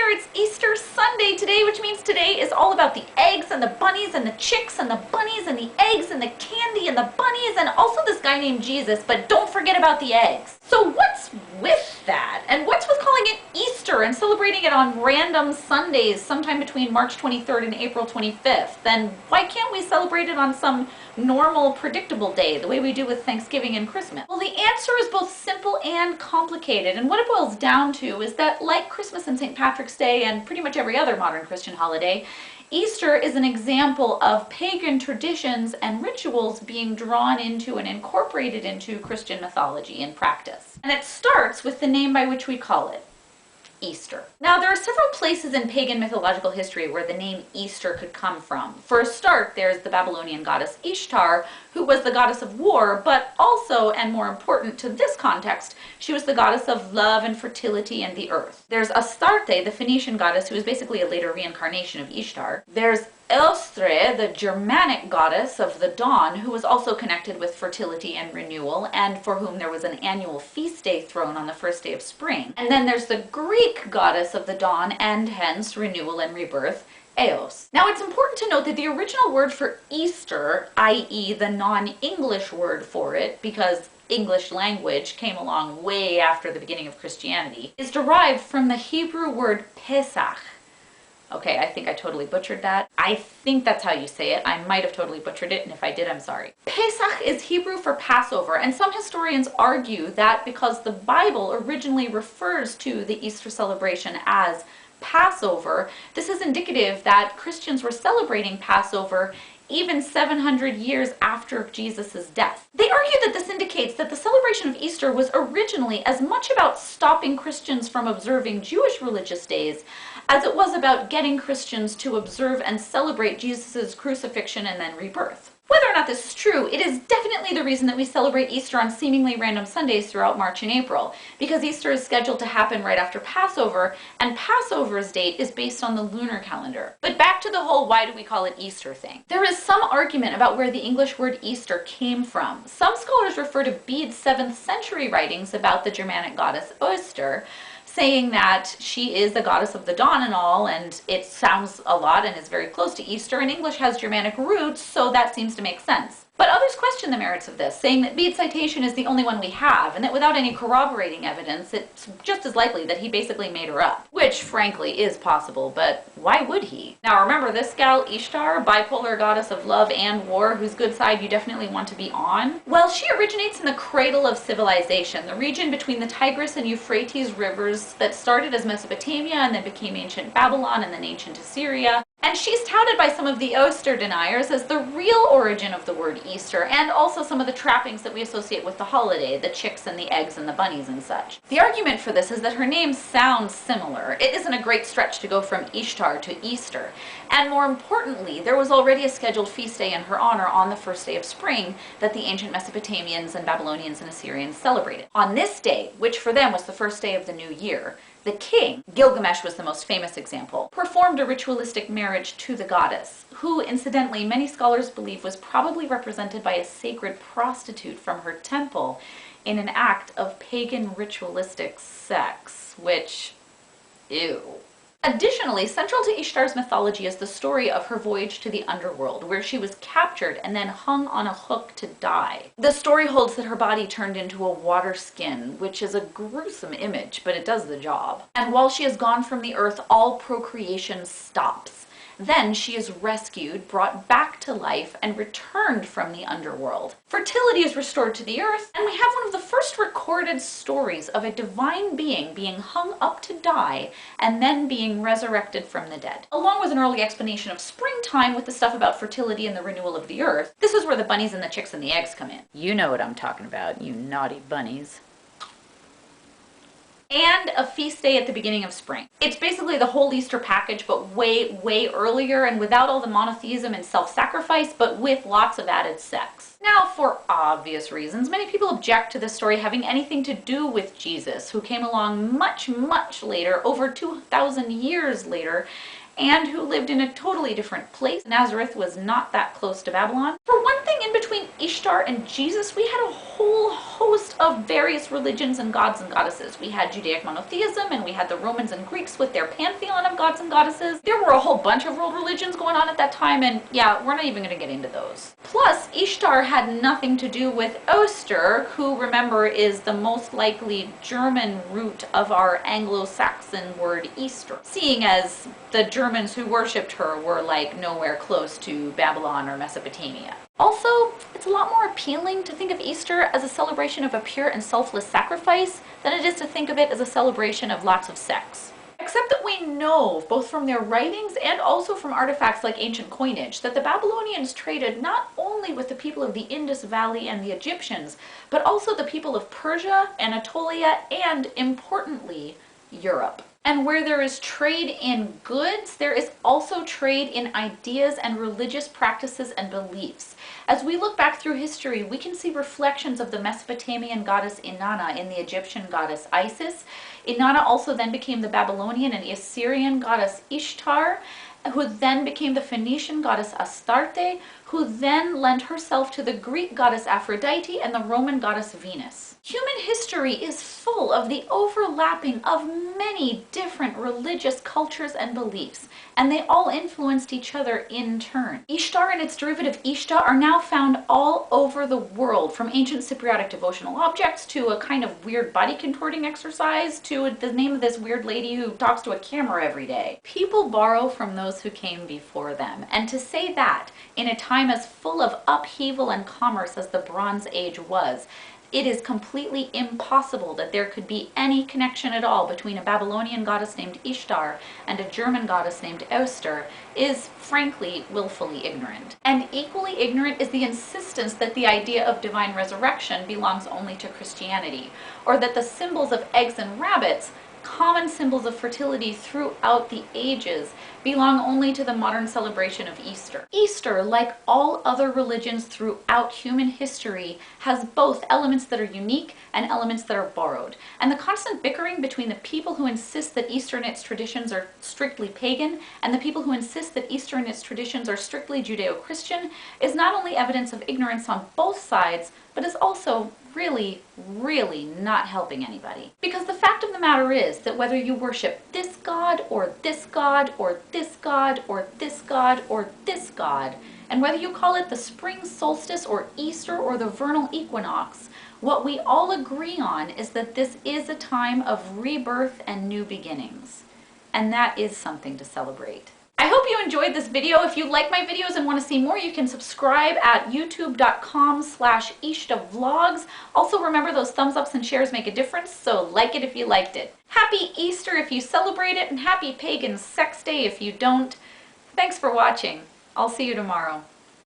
there, it's Easter Sunday today, which means today is all about the eggs and the bunnies and the chicks and the bunnies and the eggs and the candy and the bunnies and also this guy named Jesus, but don't forget about the eggs. So what's with that? And what's with calling it Easter and celebrating it on random Sundays sometime between March 23rd and April 25th? Then why can't we celebrate it on some normal, predictable day, the way we do with Thanksgiving and Christmas? Well, the answer is both simple and complicated, and what it boils down to is that, like Christmas and St. Patrick's Day and pretty much every other modern Christian holiday, Easter is an example of pagan traditions and rituals being drawn into and incorporated into Christian mythology and practice. And it starts with the name by which we call it, Easter. Now, there are several places in pagan mythological history where the name Easter could come from. For a start, there's the Babylonian goddess Ishtar, who was the goddess of war, but also, and more important to this context, she was the goddess of love and fertility and the earth. There's Astarte, the Phoenician goddess, who is basically a later reincarnation of Ishtar. There's Eostre, the Germanic goddess of the dawn, who was also connected with fertility and renewal, and for whom there was an annual feast day thrown on the first day of spring. And then there's the Greek goddess of the dawn, and hence renewal and rebirth, Eos. Now, it's important to note that the original word for Easter, i.e. the non-English word for it, because English language came along way after the beginning of Christianity, is derived from the Hebrew word Pesach. Okay, I think I totally butchered that. I think that's how you say it. I might have totally butchered it, and if I did, I'm sorry. Pesach is Hebrew for Passover, and some historians argue that because the Bible originally refers to the Easter celebration as Passover, this is indicative that Christians were celebrating Passover even 700 years after Jesus' death. They argue that this indicates that the celebration of Easter was originally as much about stopping Christians from observing Jewish religious days as it was about getting Christians to observe and celebrate Jesus' crucifixion and then rebirth. Whether or not this is true, it is definitely the reason that we celebrate Easter on seemingly random Sundays throughout March and April, because Easter is scheduled to happen right after Passover, and Passover's date is based on the lunar calendar. But back to the whole why do we call it Easter thing. There is some argument about where the English word Easter came from. Some scholars refer to Bede's 7th century writings about the Germanic goddess Oyster, saying that she is the goddess of the dawn and all, and it sounds a lot and is very close to Easter, and English has Germanic roots, so that seems to make sense. But others question the merits of this, saying that Bede's citation is the only one we have, and that without any corroborating evidence, it's just as likely that he basically made her up. Which, frankly, is possible, but why would he? Now, remember this gal, Ishtar, bipolar goddess of love and war, whose good side you definitely want to be on? Well, she originates in the cradle of civilization, the region between the Tigris and Euphrates rivers that started as Mesopotamia and then became ancient Babylon and then ancient Assyria. And she's touted by some of the Oyster deniers as the real origin of the word Easter, and also some of the trappings that we associate with the holiday, the chicks and the eggs and the bunnies and such. The argument for this is that her name sounds similar. It isn't a great stretch to go from Ishtar to Easter. And more importantly, there was already a scheduled feast day in her honor on the first day of spring that the ancient Mesopotamians and Babylonians and Assyrians celebrated. On this day, which for them was the first day of the new year, the king, Gilgamesh was the most famous example, performed a ritualistic marriage to the goddess, who, incidentally, many scholars believe was probably represented by a sacred prostitute from her temple in an act of pagan ritualistic sex, which, ew. Additionally, central to Ishtar's mythology is the story of her voyage to the underworld, where she was captured and then hung on a hook to die. The story holds that her body turned into a water skin, which is a gruesome image, but it does the job. And while she is gone from the earth, all procreation stops. Then she is rescued, brought back to life, and returned from the underworld. Fertility is restored to the earth, and we have one of the first recorded stories of a divine being being hung up to die and then being resurrected from the dead. Along with an early explanation of springtime with the stuff about fertility and the renewal of the earth, this is where the bunnies and the chicks and the eggs come in. You know what I'm talking about, you naughty bunnies. And a feast day at the beginning of spring. It's basically the whole Easter package, but way, way earlier and without all the monotheism and self-sacrifice, but with lots of added sex. Now, for obvious reasons, many people object to this story having anything to do with Jesus, who came along much, much later, over 2,000 years later, and who lived in a totally different place. Nazareth was not that close to Babylon. For one thing, in between Ishtar and Jesus, we had a whole host of various religions and gods and goddesses. We had Judaic monotheism, and we had the Romans and Greeks with their pantheon of gods and goddesses. There were a whole bunch of world religions going on at that time, and yeah, we're not even going to get into those. Plus, Ishtar had nothing to do with Oster, who, remember, is the most likely German root of our Anglo-Saxon word Easter, seeing as the Germans who worshipped her were like nowhere close to Babylon or Mesopotamia. Also, it's a lot more appealing to think of Easter as a celebration of a pure and selfless sacrifice than it is to think of it as a celebration of lots of sex. Except that we know, both from their writings and also from artifacts like ancient coinage, that the Babylonians traded not only with the people of the Indus Valley and the Egyptians, but also the people of Persia, Anatolia, and, importantly, Europe. And where there is trade in goods, there is also trade in ideas and religious practices and beliefs. As we look back through history, we can see reflections of the Mesopotamian goddess Inanna in the Egyptian goddess Isis. Inanna also then became the Babylonian and Assyrian goddess Ishtar, who then became the Phoenician goddess Astarte, who then lent herself to the Greek goddess Aphrodite and the Roman goddess Venus. Human history is full of the overlapping of many different religious cultures and beliefs, and they all influenced each other in turn. Ishtar and its derivative Ishta are now found all over the world, from ancient Cypriotic devotional objects to a kind of weird body contorting exercise to the name of this weird lady who talks to a camera every day. People borrow from those who came before them, and to say that in a time as full of upheaval and commerce as the Bronze Age was, it is completely impossible that there could be any connection at all between a Babylonian goddess named Ishtar and a German goddess named Oster is, frankly, willfully ignorant. And equally ignorant is the insistence that the idea of divine resurrection belongs only to Christianity, or that the symbols of eggs and rabbits, common symbols of fertility throughout the ages, belong only to the modern celebration of Easter. Easter, like all other religions throughout human history, has both elements that are unique and elements that are borrowed. And the constant bickering between the people who insist that Easter and its traditions are strictly pagan and the people who insist that Easter and its traditions are strictly Judeo-Christian is not only evidence of ignorance on both sides, but is also really, really not helping anybody. Because the fact of the matter is that whether you worship this god, or this god, or this god, or this god, or this god, and whether you call it the spring solstice, or Easter, or the vernal equinox, what we all agree on is that this is a time of rebirth and new beginnings. And that is something to celebrate. I hope you enjoyed this video. If you like my videos and want to see more, you can subscribe at youtube.com/ishtavlogs. Also remember, those thumbs ups and shares make a difference, so like it if you liked it. Happy Easter if you celebrate it, and happy Pagan Sex Day if you don't. Thanks for watching. I'll see you tomorrow.